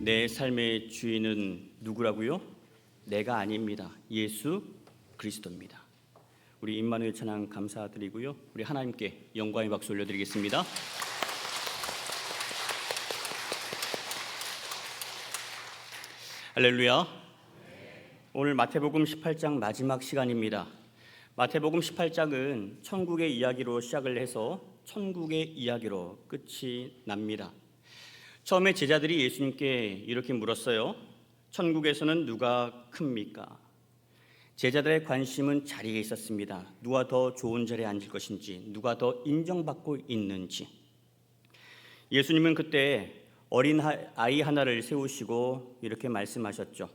내 삶의 주인은 누구라고요? 내가 아닙니다. 예수 그리스도입니다. 우리 임마누엘 찬양 감사드리고요. 우리 하나님께 영광의 박수 올려드리겠습니다. 할렐루야. 오늘 마태복음 18장 마지막 시간입니다. 마태복음 18장은 천국의 이야기로 시작을 해서 천국의 이야기로 끝이 납니다. 처음에 제자들이 예수님께 이렇게 물었어요. 천국에서는 누가 큽니까? 제자들의 관심은 자리에 있었습니다. 누가 더 좋은 자리에 앉을 것인지, 누가 더 인정받고 있는지. 예수님은 그때 어린 아이 하나를 세우시고 이렇게 말씀하셨죠.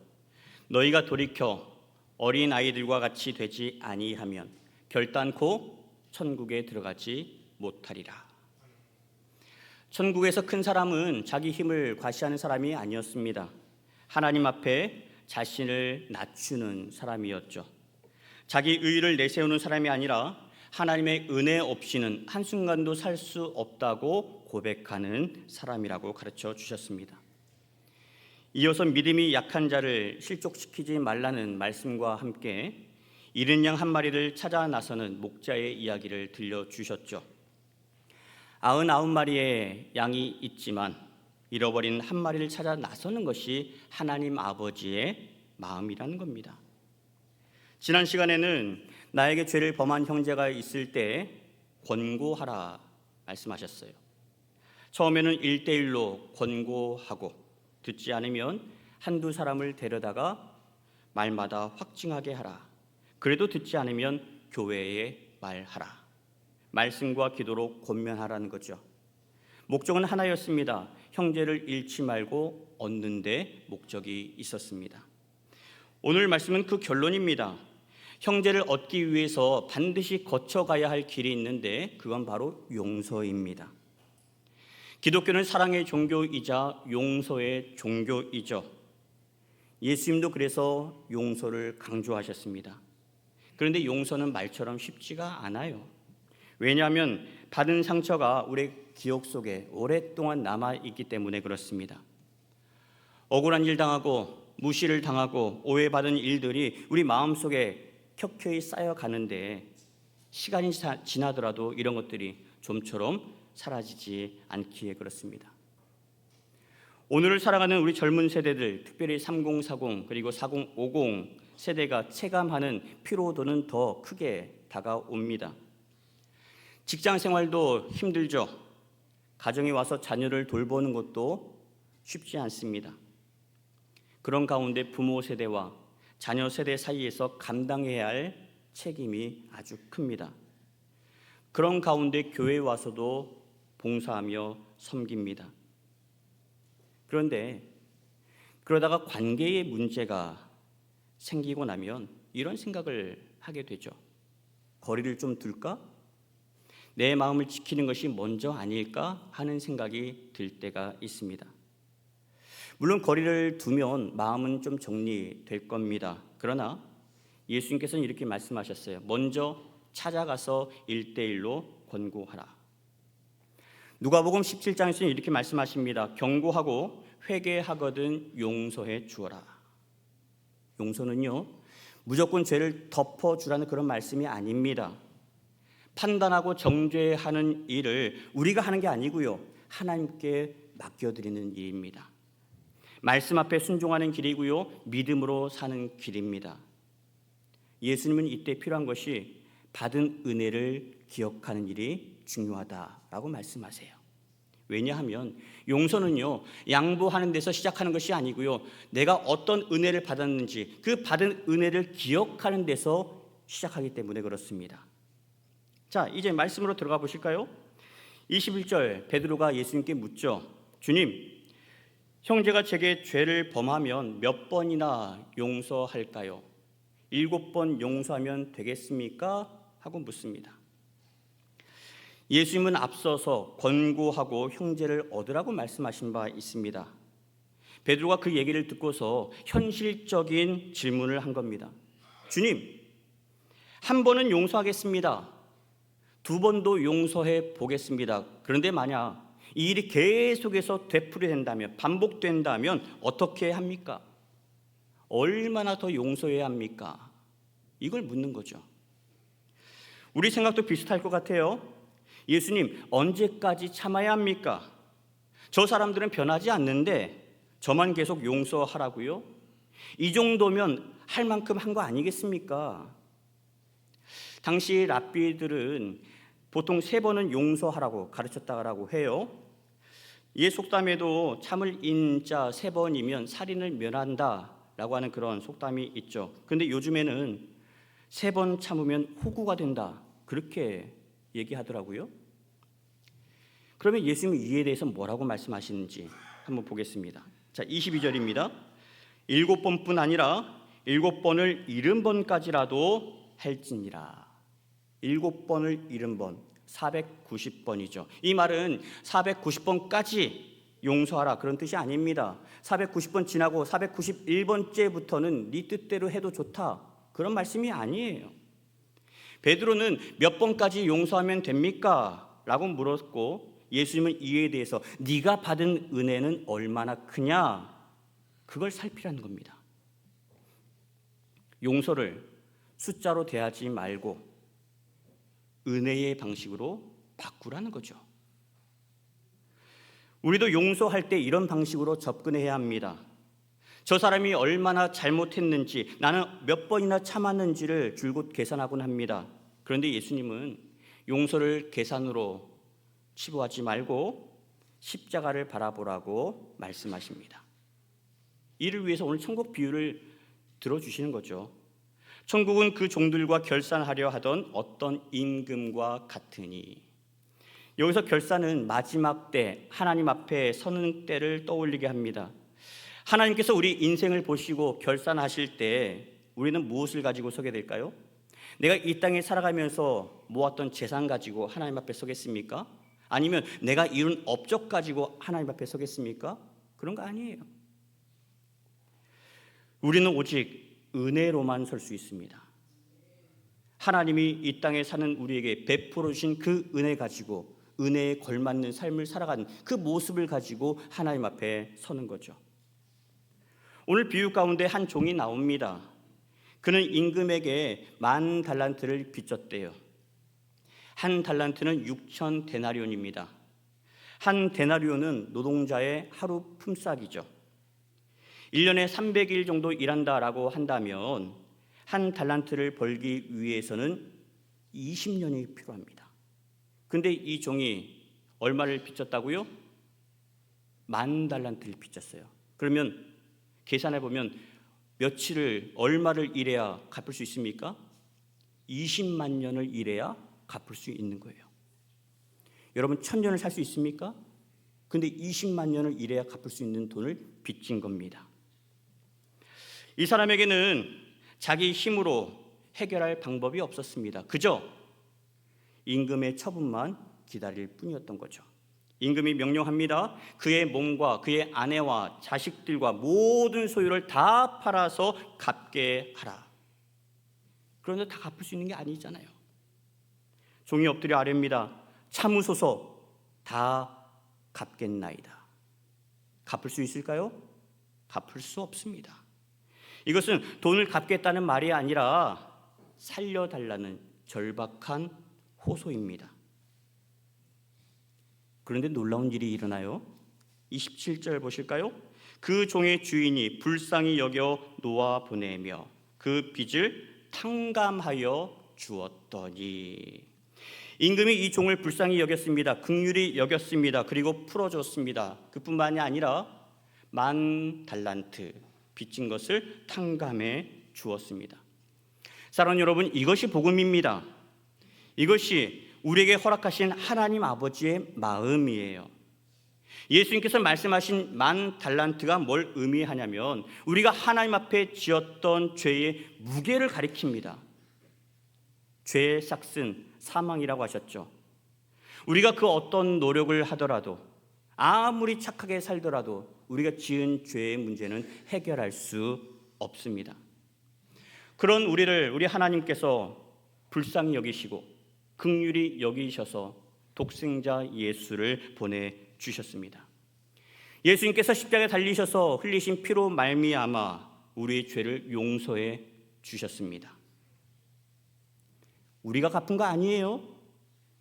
너희가 돌이켜 어린 아이들과 같이 되지 아니하면 결단코 천국에 들어가지 못하리라. 천국에서 큰 사람은 자기 힘을 과시하는 사람이 아니었습니다. 하나님 앞에 자신을 낮추는 사람이었죠. 자기 의의를 내세우는 사람이 아니라 하나님의 은혜 없이는 한순간도 살 수 없다고 고백하는 사람이라고 가르쳐 주셨습니다. 이어서 믿음이 약한 자를 실족시키지 말라는 말씀과 함께 잃은 양 한 마리를 찾아 나서는 목자의 이야기를 들려주셨죠. 99마리의 양이 있지만 잃어버린 한 마리를 찾아 나서는 것이 하나님 아버지의 마음이라는 겁니다. 지난 시간에는 나에게 죄를 범한 형제가 있을 때 권고하라 말씀하셨어요. 처음에는 1대1로 권고하고 듣지 않으면 한두 사람을 데려다가 말마다 확증하게 하라. 그래도 듣지 않으면 교회에 말하라. 말씀과 기도로 권면하라는 거죠. 목적은 하나였습니다. 형제를 잃지 말고 얻는 데 목적이 있었습니다. 오늘 말씀은 그 결론입니다. 형제를 얻기 위해서 반드시 거쳐가야 할 길이 있는데 그건 바로 용서입니다. 기독교는 사랑의 종교이자 용서의 종교이죠. 예수님도 그래서 용서를 강조하셨습니다. 그런데 용서는 말처럼 쉽지가 않아요. 왜냐하면 받은 상처가 우리 기억 속에 오랫동안 남아있기 때문에 그렇습니다. 억울한 일 당하고 무시를 당하고 오해받은 일들이 우리 마음속에 켜켜이 쌓여가는데 시간이 지나더라도 이런 것들이 좀처럼 사라지지 않기에 그렇습니다. 오늘을 살아가는 우리 젊은 세대들, 특별히 3040 그리고 4050 세대가 체감하는 피로도는 더 크게 다가옵니다. 직장 생활도 힘들죠. 가정에 와서 자녀를 돌보는 것도 쉽지 않습니다. 그런 가운데 부모 세대와 자녀 세대 사이에서 감당해야 할 책임이 아주 큽니다. 그런 가운데 교회에 와서도 봉사하며 섬깁니다. 그런데 그러다가 관계의 문제가 생기고 나면 이런 생각을 하게 되죠. 거리를 좀 둘까? 내 마음을 지키는 것이 먼저 아닐까 하는 생각이 들 때가 있습니다. 물론 거리를 두면 마음은 좀 정리될 겁니다. 그러나 예수님께서는 이렇게 말씀하셨어요. 먼저 찾아가서 1대1로 권고하라. 누가복음 17장에서는 이렇게 말씀하십니다. 경고하고 회개하거든 용서해 주어라. 용서는요, 무조건 죄를 덮어주라는 그런 말씀이 아닙니다. 판단하고 정죄하는 일을 우리가 하는 게 아니고요, 하나님께 맡겨드리는 일입니다. 말씀 앞에 순종하는 길이고요, 믿음으로 사는 길입니다. 예수님은 이때 필요한 것이 받은 은혜를 기억하는 일이 중요하다라고 말씀하세요. 왜냐하면 용서는요, 양보하는 데서 시작하는 것이 아니고요, 내가 어떤 은혜를 받았는지 그 받은 은혜를 기억하는 데서 시작하기 때문에 그렇습니다. 자, 이제 말씀으로 들어가 보실까요? 21절 베드로가 예수님께 묻죠. 주님, 형제가 제게 죄를 범하면 몇 번이나 용서할까요? 7번 용서하면 되겠습니까? 하고 묻습니다. 예수님은 앞서서 권고하고 형제를 얻으라고 말씀하신 바 있습니다. 베드로가 그 얘기를 듣고서 현실적인 질문을 한 겁니다. 주님, 한 번은 용서하겠습니다. 2번도 용서해 보겠습니다. 그런데 만약 이 일이 계속해서 되풀이된다면, 반복된다면 어떻게 합니까? 얼마나 더 용서해야 합니까? 이걸 묻는 거죠. 우리 생각도 비슷할 것 같아요. 예수님, 언제까지 참아야 합니까? 저 사람들은 변하지 않는데 저만 계속 용서하라고요? 이 정도면 할 만큼 한 거 아니겠습니까? 당시 랍비들은 보통 3번은 용서하라고 가르쳤다고 해요. 이 속담에도 참을 인자 3번이면 살인을 면한다라고 하는 그런 속담이 있죠. 그런데 요즘에는 3번 참으면 호구가 된다, 그렇게 얘기하더라고요. 그러면 예수님은 이에 대해서 뭐라고 말씀하시는지 한번 보겠습니다. 자, 22절입니다. 7번뿐 아니라 7번을 70번까지라도 할지니라. 7번을 70번, 490번이죠. 이 말은 490번까지 용서하라, 그런 뜻이 아닙니다. 490번 지나고 491번째부터는 네 뜻대로 해도 좋다, 그런 말씀이 아니에요. 베드로는 몇 번까지 용서하면 됩니까? 라고 물었고, 예수님은 이에 대해서 네가 받은 은혜는 얼마나 크냐, 그걸 살피라는 겁니다. 용서를 숫자로 대하지 말고 은혜의 방식으로 바꾸라는 거죠. 우리도 용서할 때 이런 방식으로 접근해야 합니다. 저 사람이 얼마나 잘못했는지, 나는 몇 번이나 참았는지를 줄곧 계산하곤 합니다. 그런데 예수님은 용서를 계산으로 치부하지 말고 십자가를 바라보라고 말씀하십니다. 이를 위해서 오늘 천국 비유를 들어주시는 거죠. 천국은 그 종들과 결산하려 하던 어떤 임금과 같으니, 여기서 결산은 마지막 때, 하나님 앞에 서는 때를 떠올리게 합니다. 하나님께서 우리 인생을 보시고 결산하실 때 우리는 무엇을 가지고 서게 될까요? 내가 이 땅에 살아가면서 모았던 재산 가지고 하나님 앞에 서겠습니까? 아니면 내가 이룬 업적 가지고 하나님 앞에 서겠습니까? 그런 거 아니에요. 우리는 오직 은혜로만 설 수 있습니다. 하나님이 이 땅에 사는 우리에게 베풀어 주신 그 은혜 가지고, 은혜에 걸맞는 삶을 살아가는 그 모습을 가지고 하나님 앞에 서는 거죠. 오늘 비유 가운데 한 종이 나옵니다. 그는 임금에게 10,000달란트를 빚졌대요. 한 달란트는 6,000데나리온입니다. 한 데나리온은 노동자의 하루 품삯이죠. 1년에 300일 정도 일한다라고 한다면 한 달란트를 벌기 위해서는 20년이 필요합니다. 근데 이 종이 얼마를 빚졌다고요? 10,000달란트를 빚졌어요. 그러면 계산해 보면 며칠을, 얼마를 일해야 갚을 수 있습니까? 20만 년을 일해야 갚을 수 있는 거예요. 여러분, 1,000년을 살 수 있습니까? 근데 20만 년을 일해야 갚을 수 있는 돈을 빚진 겁니다. 이 사람에게는 자기 힘으로 해결할 방법이 없었습니다. 그저 임금의 처분만 기다릴 뿐이었던 거죠. 임금이 명령합니다. 그의 몸과 그의 아내와 자식들과 모든 소유를 다 팔아서 갚게 하라. 그런데 다 갚을 수 있는 게 아니잖아요. 종이 엎드려 아뢰입니다. 참으소서, 다 갚겠나이다. 갚을 수 있을까요? 갚을 수 없습니다. 이것은 돈을 갚겠다는 말이 아니라 살려달라는 절박한 호소입니다. 그런데 놀라운 일이 일어나요. 27절 보실까요? 그 종의 주인이 불쌍히 여겨 놓아 보내며 그 빚을 탕감하여 주었더니, 임금이 이 종을 불쌍히 여겼습니다. 긍휼히 여겼습니다. 그리고 풀어줬습니다. 그뿐만이 아니라 10,000달란트 빚진 것을 탕감해 주었습니다. 사랑하는 여러분, 이것이 복음입니다. 이것이 우리에게 허락하신 하나님 아버지의 마음이에요. 예수님께서 말씀하신 10,000달란트가 뭘 의미하냐면 우리가 하나님 앞에 지었던 죄의 무게를 가리킵니다. 죄의 삭슨 사망이라고 하셨죠. 우리가 그 어떤 노력을 하더라도, 아무리 착하게 살더라도 우리가 지은 죄의 문제는 해결할 수 없습니다. 그런 우리를 우리 하나님께서 불쌍히 여기시고 긍휼히 여기셔서 독생자 예수를 보내주셨습니다. 주셨습니다. 예수님께서 십자가에 달리셔서 흘리신 피로 말미암아 우리의 죄를 용서해 주셨습니다. 우리가 갚은 거 아니에요.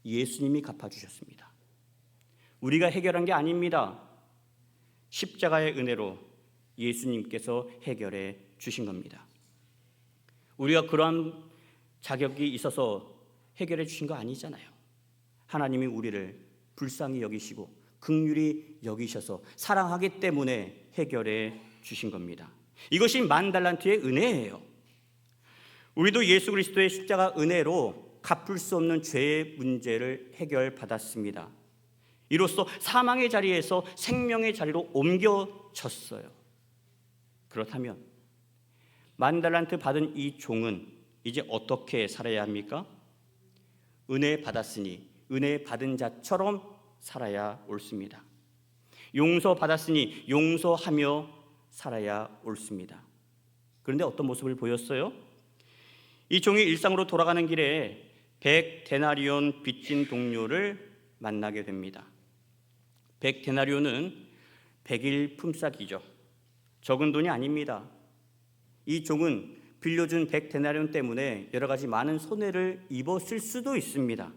예수님이 갚아주셨습니다. 우리가 해결한 게 아닙니다. 십자가의 은혜로 예수님께서 해결해 주신 겁니다. 우리가 그러한 자격이 있어서 해결해 주신 거 아니잖아요. 하나님이 우리를 불쌍히 여기시고 긍휼히 여기셔서 사랑하기 때문에 해결해 주신 겁니다. 이것이 10,000달란트의 은혜예요. 우리도 예수 그리스도의 십자가 은혜로 갚을 수 없는 죄의 문제를 해결받았습니다. 이로써 사망의 자리에서 생명의 자리로 옮겨졌어요. 그렇다면 10,000달란트 받은 이 종은 이제 어떻게 살아야 합니까? 은혜 받았으니 은혜 받은 자처럼 살아야 옳습니다. 용서 받았으니 용서하며 살아야 옳습니다. 그런데 어떤 모습을 보였어요? 이 종이 일상으로 돌아가는 길에 100데나리온 빚진 동료를 만나게 됩니다. 100데나리온은 100일 품삯이죠. 적은 돈이 아닙니다. 이 종은 빌려준 100데나리온 때문에 여러 가지 많은 손해를 입었을 수도 있습니다.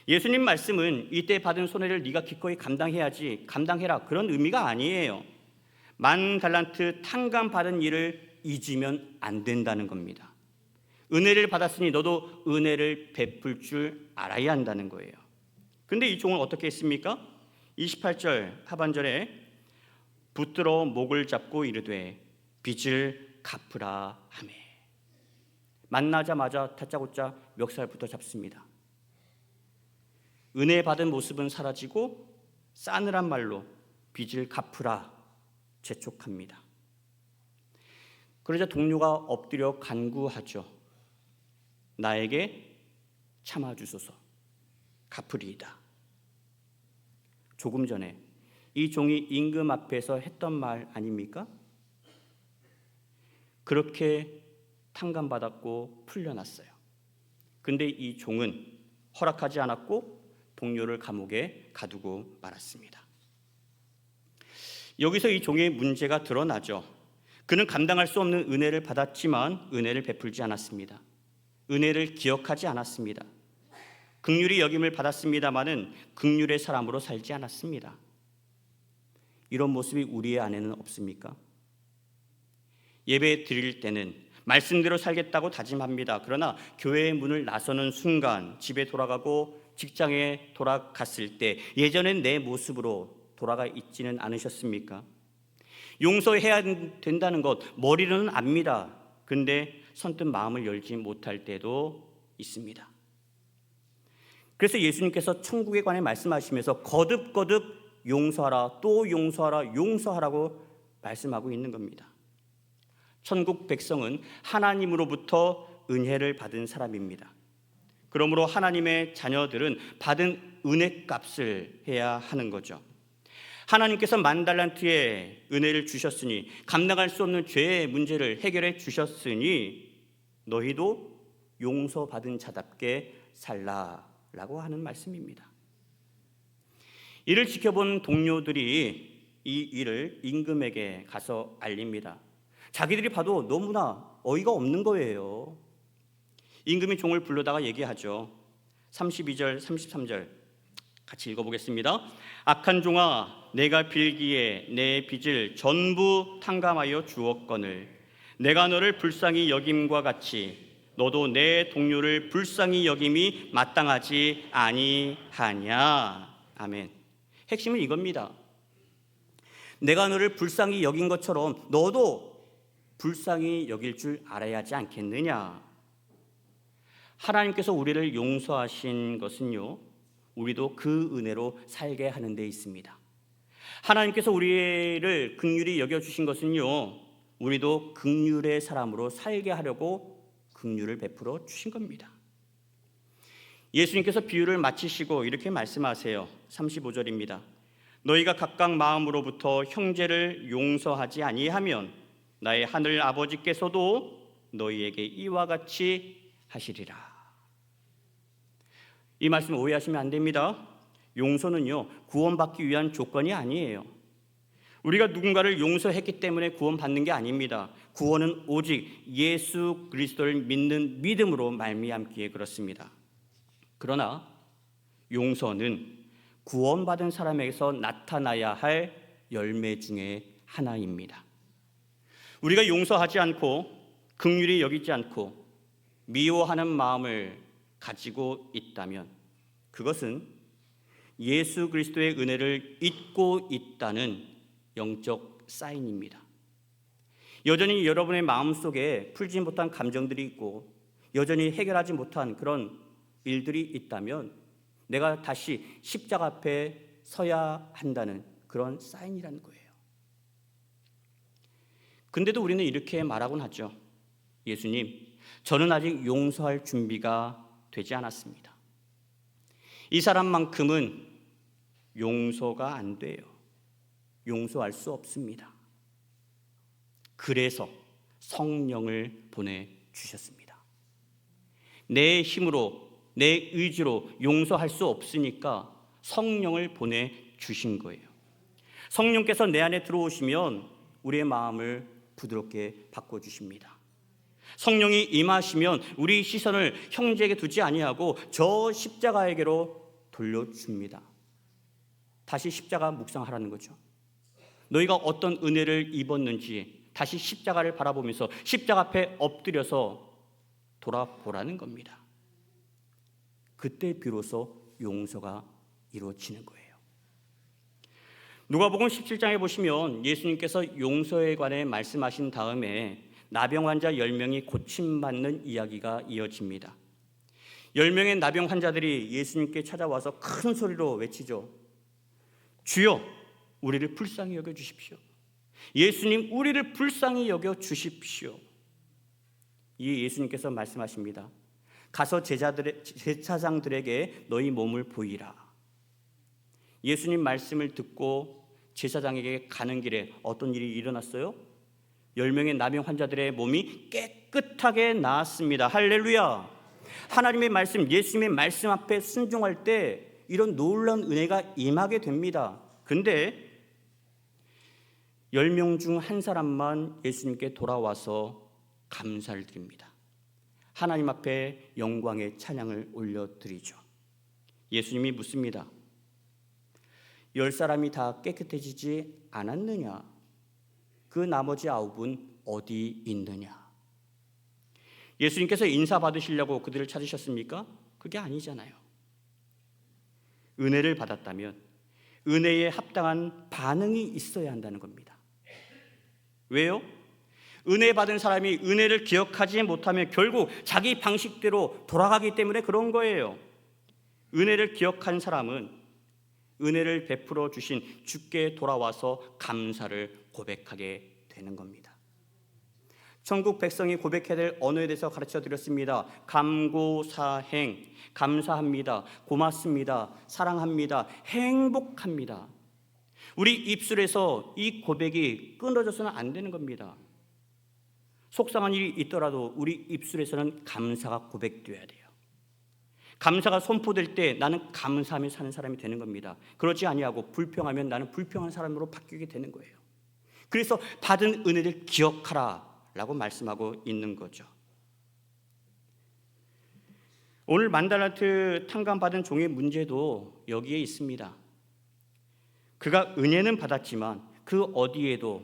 예수님 말씀은 이때 받은 손해를 네가 기꺼이 감당해야지, 감당해라, 그런 의미가 아니에요. 10,000달란트 탕감 받은 일을 잊으면 안 된다는 겁니다. 은혜를 받았으니 너도 은혜를 베풀 줄 알아야 한다는 거예요. 그런데 이 종은 어떻게 했습니까? 28절 하반절에 붙들어 목을 잡고 이르되 빚을 갚으라 하매. 만나자마자 다짜고짜 멱살부터 잡습니다. 은혜 받은 모습은 사라지고 싸늘한 말로 빚을 갚으라 재촉합니다. 그러자 동료가 엎드려 간구하죠. 나에게 참아주소서, 갚으리이다. 조금 전에 이 종이 임금 앞에서 했던 말 아닙니까? 그렇게 탕감받았고 풀려났어요. 근데 이 종은 허락하지 않았고 동료를 감옥에 가두고 말았습니다. 여기서 이 종의 문제가 드러나죠. 그는 감당할 수 없는 은혜를 받았지만 은혜를 베풀지 않았습니다. 은혜를 기억하지 않았습니다. 긍휼히 여김을 받았습니다마는 긍휼의 사람으로 살지 않았습니다. 이런 모습이 우리의 안에는 없습니까? 예배 드릴 때는 말씀대로 살겠다고 다짐합니다. 그러나 교회의 문을 나서는 순간 집에 돌아가고 직장에 돌아갔을 때 예전의 내 모습으로 돌아가 있지는 않으셨습니까? 용서해야 된다는 것 머리로는 압니다. 그런데 선뜻 마음을 열지 못할 때도 있습니다. 그래서 예수님께서 천국에 관해 말씀하시면서 거듭거듭 용서하라, 또 용서하라, 용서하라고 말씀하고 있는 겁니다. 천국 백성은 하나님으로부터 은혜를 받은 사람입니다. 그러므로 하나님의 자녀들은 받은 은혜값을 해야 하는 거죠. 하나님께서 10,000달란트의 은혜를 주셨으니, 감당할 수 없는 죄의 문제를 해결해 주셨으니 너희도 용서받은 자답게 살라라고 하는 말씀입니다. 이를 지켜본 동료들이 이 일을 임금에게 가서 알립니다. 자기들이 봐도 너무나 어이가 없는 거예요. 임금이 종을 불러다가 얘기하죠. 32절, 33절 같이 읽어보겠습니다. 악한 종아, 내가 빌기에 내 빚을 전부 탕감하여 주었거늘 내가 너를 불쌍히 여김과 같이 너도 내 동료를 불쌍히 여김이 마땅하지 아니하냐. 아멘. 핵심은 이겁니다. 내가 너를 불쌍히 여긴 것처럼 너도 불쌍히 여길 줄 알아야 하지 않겠느냐. 하나님께서 우리를 용서하신 것은요, 우리도 그 은혜로 살게 하는 데 있습니다. 하나님께서 우리를 긍휼히 여겨주신 것은요, 우리도 긍휼의 사람으로 살게 하려고 긍휼을 베풀어 주신 겁니다. 예수님께서 비유를 마치시고 이렇게 말씀하세요. 35절입니다. 너희가 각각 마음으로부터 형제를 용서하지 아니하면 나의 하늘 아버지께서도 너희에게 이와 같이 하시리라. 이 말씀 오해하시면 안 됩니다. 용서는요, 구원받기 위한 조건이 아니에요. 우리가 누군가를 용서했기 때문에 구원받는 게 아닙니다. 구원은 오직 예수 그리스도를 믿는 믿음으로 말미암기에 그렇습니다. 그러나 용서는 구원받은 사람에게서 나타나야 할 열매 중에 하나입니다. 우리가 용서하지 않고 긍휼히 여기지 않고 미워하는 마음을 가지고 있다면 그것은 예수 그리스도의 은혜를 잊고 있다는 영적 사인입니다. 여전히 여러분의 마음속에 풀지 못한 감정들이 있고 여전히 해결하지 못한 그런 일들이 있다면 내가 다시 십자가 앞에 서야 한다는 그런 사인이라는 거예요. 근데도 우리는 이렇게 말하곤 하죠. 예수님, 저는 아직 용서할 준비가 되지 않았습니다. 이 사람만큼은 용서가 안 돼요. 용서할 수 없습니다. 그래서 성령을 보내주셨습니다. 내 힘으로, 내 의지로 용서할 수 없으니까 성령을 보내주신 거예요. 성령께서 내 안에 들어오시면 우리의 마음을 부드럽게 바꿔주십니다. 성령이 임하시면 우리 시선을 형제에게 두지 아니하고 저 십자가에게로 돌려줍니다. 다시 십자가 묵상하라는 거죠. 너희가 어떤 은혜를 입었는지 다시 십자가를 바라보면서 십자가 앞에 엎드려서 돌아보라는 겁니다. 그때 비로소 용서가 이루어지는 거예요. 누가복음 17장에 보시면 예수님께서 용서에 관해 말씀하신 다음에 나병 환자 10명이 고침받는 이야기가 이어집니다. 10명의 나병 환자들이 예수님께 찾아와서 큰 소리로 외치죠. 주여, 우리를 불쌍히 여겨 주십시오. 예수님, 우리를 불쌍히 여겨 주십시오. 이 예수님께서 말씀하십니다. 가서 제사장들에게 너희 몸을 보이라. 예수님 말씀을 듣고 제사장에게 가는 길에 어떤 일이 일어났어요? 10명의 나병 환자들의 몸이 깨끗하게 나았습니다. 할렐루야. 하나님의 말씀, 예수님의 말씀 앞에 순종할 때 이런 놀라운 은혜가 임하게 됩니다. 근데 10명 중 한 사람만 예수님께 돌아와서 감사를 드립니다. 하나님 앞에 영광의 찬양을 올려드리죠. 예수님이 묻습니다. 10사람이 다 깨끗해지지 않았느냐? 그 나머지 9은 어디 있느냐? 예수님께서 인사받으시려고 그들을 찾으셨습니까? 그게 아니잖아요. 은혜를 받았다면 은혜에 합당한 반응이 있어야 한다는 겁니다. 왜요? 은혜 받은 사람이 은혜를 기억하지 못하면 결국 자기 방식대로 돌아가기 때문에 그런 거예요. 은혜를 기억한 사람은 은혜를 베풀어 주신 주께 돌아와서 감사를 고백하게 되는 겁니다. 천국 백성이 고백해야 될 언어에 대해서 가르쳐 드렸습니다. 감고사행, 감사합니다, 고맙습니다, 사랑합니다, 행복합니다. 우리 입술에서 이 고백이 끊어져서는 안 되는 겁니다. 속상한 일이 있더라도 우리 입술에서는 감사가 고백되어야 돼요. 감사가 선포될 때 나는 감사하며 사는 사람이 되는 겁니다. 그러지 아니하고 불평하면 나는 불평한 사람으로 바뀌게 되는 거예요. 그래서 받은 은혜를 기억하라 라고 말씀하고 있는 거죠. 오늘 만달란트 탕감받은 종의 문제도 여기에 있습니다. 그가 은혜는 받았지만 그 어디에도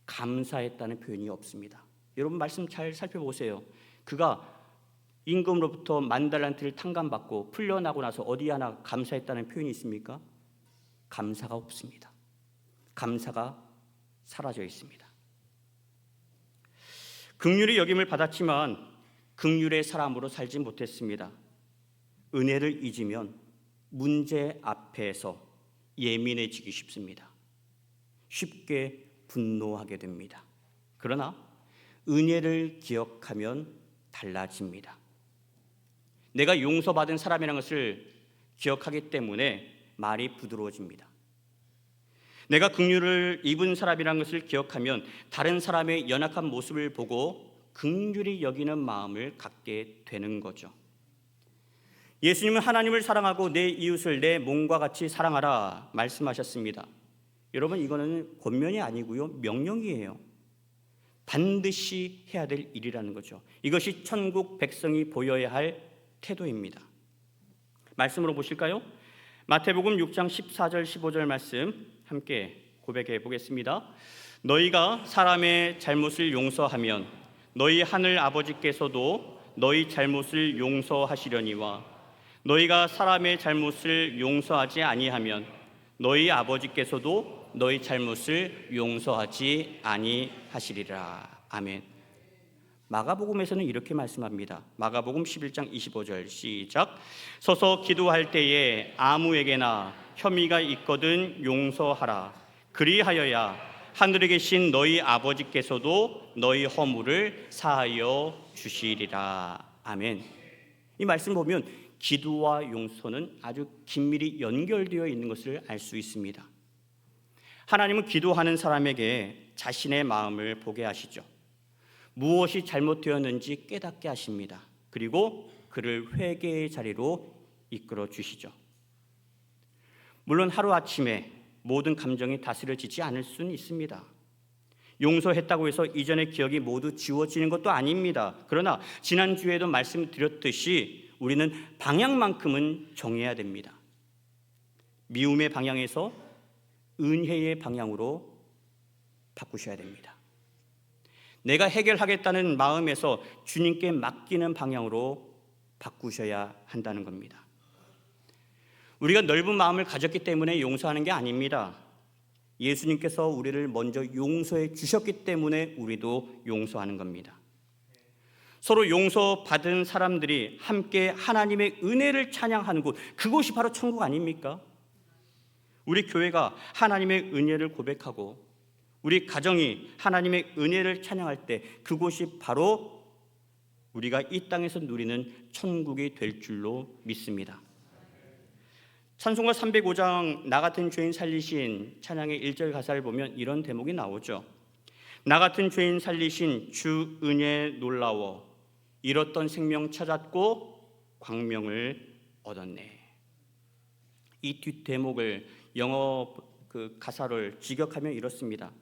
감사했다는 표현이 없습니다. 여러분 말씀 잘 살펴보세요. 그가 임금으로부터 만달란트를 탕감받고 풀려나고 나서 어디 하나 감사했다는 표현이 있습니까? 감사가 없습니다. 감사가 사라져 있습니다. 긍휼의 여김을 받았지만 긍휼의 사람으로 살지 못했습니다. 은혜를 잊으면 문제 앞에서 예민해지기 쉽습니다. 쉽게 분노하게 됩니다. 그러나 은혜를 기억하면 달라집니다. 내가 용서받은 사람이라는 것을 기억하기 때문에 말이 부드러워집니다. 내가 긍휼을 입은 사람이라는 것을 기억하면 다른 사람의 연약한 모습을 보고 긍휼히 여기는 마음을 갖게 되는 거죠. 예수님은 하나님을 사랑하고 내 이웃을 내 몸과 같이 사랑하라 말씀하셨습니다. 여러분, 이거는 권면이 아니고요, 명령이에요. 반드시 해야 될 일이라는 거죠. 이것이 천국 백성이 보여야 할 태도입니다. 말씀으로 보실까요? 마태복음 6장 14절 15절 말씀 함께 고백해 보겠습니다. 너희가 사람의 잘못을 용서하면 너희 하늘 아버지께서도 너희 잘못을 용서하시려니와 너희가 사람의 잘못을 용서하지 아니하면 너희 아버지께서도 너희 잘못을 용서하지 아니하시리라. 아멘. 마가복음에서는 이렇게 말씀합니다. 마가복음 11장 25절 시작. 서서 기도할 때에 아무에게나 혐의가 있거든 용서하라. 그리하여야 하늘에 계신 너희 아버지께서도 너희 허물을 사하여 주시리라. 아멘. 이 말씀 보면 기도와 용서는 아주 긴밀히 연결되어 있는 것을 알 수 있습니다. 하나님은 기도하는 사람에게 자신의 마음을 보게 하시죠. 무엇이 잘못되었는지 깨닫게 하십니다. 그리고 그를 회개의 자리로 이끌어 주시죠. 물론 하루아침에 모든 감정이 다스려지지 않을 수는 있습니다. 용서했다고 해서 이전의 기억이 모두 지워지는 것도 아닙니다. 그러나 지난주에도 말씀드렸듯이 우리는 방향만큼은 정해야 됩니다. 미움의 방향에서 은혜의 방향으로 바꾸셔야 됩니다. 내가 해결하겠다는 마음에서 주님께 맡기는 방향으로 바꾸셔야 한다는 겁니다. 우리가 넓은 마음을 가졌기 때문에 용서하는 게 아닙니다. 예수님께서 우리를 먼저 용서해 주셨기 때문에 우리도 용서하는 겁니다. 서로 용서받은 사람들이 함께 하나님의 은혜를 찬양하는 곳, 그곳이 바로 천국 아닙니까? 우리 교회가 하나님의 은혜를 고백하고 우리 가정이 하나님의 은혜를 찬양할 때 그곳이 바로 우리가 이 땅에서 누리는 천국이 될 줄로 믿습니다. 찬송가 305장 나 같은 죄인 살리신 찬양의 1절 가사를 보면 이런 대목이 나오죠. 나 같은 죄인 살리신 주 은혜 놀라워 잃었던 생명 찾았고 광명을 얻었네. 이 뒷대목을 영어 가사를 직역하면 이렇습니다.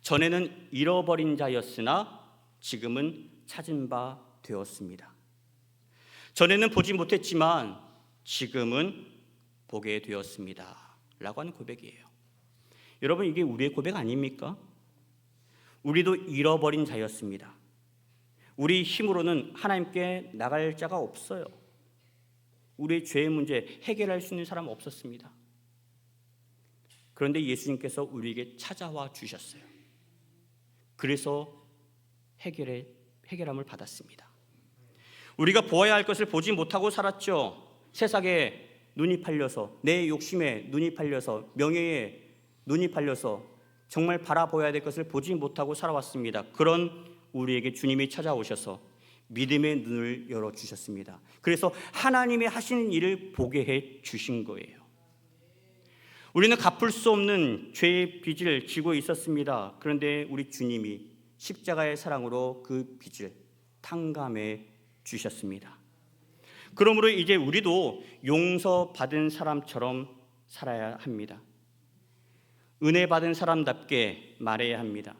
전에는 잃어버린 자였으나 지금은 찾은 바 되었습니다. 전에는 보지 못했지만 지금은 보게 되었습니다. 라고 하는 고백이에요. 여러분, 이게 우리의 고백 아닙니까? 우리도 잃어버린 자였습니다. 우리 힘으로는 하나님께 나갈 자가 없어요. 우리의 죄의 문제 해결할 수 있는 사람 없었습니다. 그런데 예수님께서 우리에게 찾아와 주셨어요. 그래서 해결함을 받았습니다. 우리가 보아야 할 것을 보지 못하고 살았죠. 세상에 눈이 팔려서, 내 욕심에 눈이 팔려서, 명예에 눈이 팔려서 정말 바라보아야 될 것을 보지 못하고 살아왔습니다. 그런 우리에게 주님이 찾아오셔서 믿음의 눈을 열어주셨습니다. 그래서 하나님이 하시는 일을 보게 해 주신 거예요. 우리는 갚을 수 없는 죄의 빚을 지고 있었습니다. 그런데 우리 주님이 십자가의 사랑으로 그 빚을 탕감해 주셨습니다. 그러므로 이제 우리도 용서받은 사람처럼 살아야 합니다. 은혜 받은 사람답게 말해야 합니다.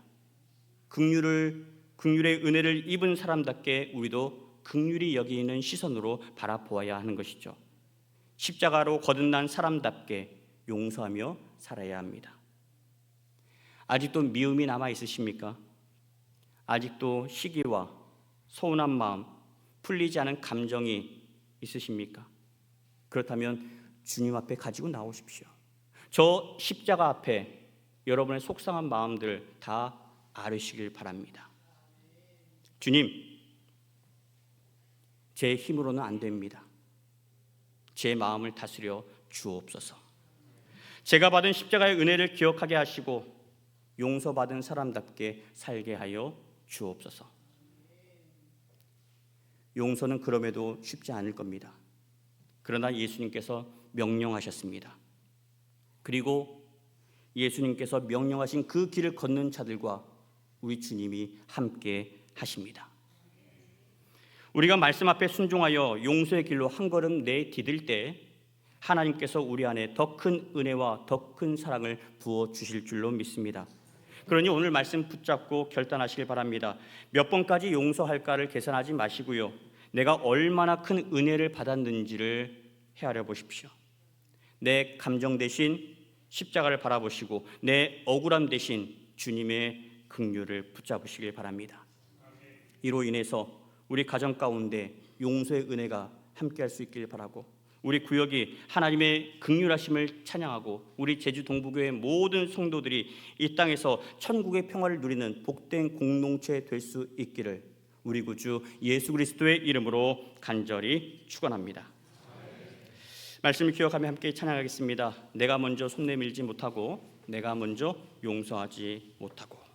긍휼의 은혜를 입은 사람답게 우리도 긍휼히 여기는 시선으로 바라보아야 하는 것이죠. 십자가로 거듭난 사람답게 용서하며 살아야 합니다. 아직도 미움이 남아 있으십니까? 아직도 시기와 서운한 마음, 풀리지 않은 감정이 있으십니까? 그렇다면 주님 앞에 가지고 나오십시오. 저 십자가 앞에 여러분의 속상한 마음들 다 아뢰시길 바랍니다. 주님, 제 힘으로는 안 됩니다. 제 마음을 다스려 주옵소서. 제가 받은 십자가의 은혜를 기억하게 하시고 용서받은 사람답게 살게 하여 주옵소서. 용서는 그럼에도 쉽지 않을 겁니다. 그러나 예수님께서 명령하셨습니다. 그리고 예수님께서 명령하신 그 길을 걷는 자들과 우리 주님이 함께 하십니다. 우리가 말씀 앞에 순종하여 용서의 길로 한 걸음 내디딜 때 하나님께서 우리 안에 더 큰 은혜와 더 큰 사랑을 부어 주실 줄로 믿습니다. 그러니 오늘 말씀 붙잡고 결단하시길 바랍니다. 몇 번까지 용서할까를 계산하지 마시고요, 내가 얼마나 큰 은혜를 받았는지를 헤아려 보십시오. 내 감정 대신 십자가를 바라보시고 내 억울함 대신 주님의 긍휼을 붙잡으시길 바랍니다. 이로 인해서 우리 가정 가운데 용서의 은혜가 함께할 수 있길 바라고, 우리 구역이 하나님의 긍휼하심을 찬양하고 우리 제주 동부교회 모든 성도들이 이 땅에서 천국의 평화를 누리는 복된 공동체 될 수 있기를 우리 구주 예수 그리스도의 이름으로 간절히 축원합니다. 말씀을 기억하며 함께 찬양하겠습니다. 내가 먼저 손 내밀지 못하고 내가 먼저 용서하지 못하고.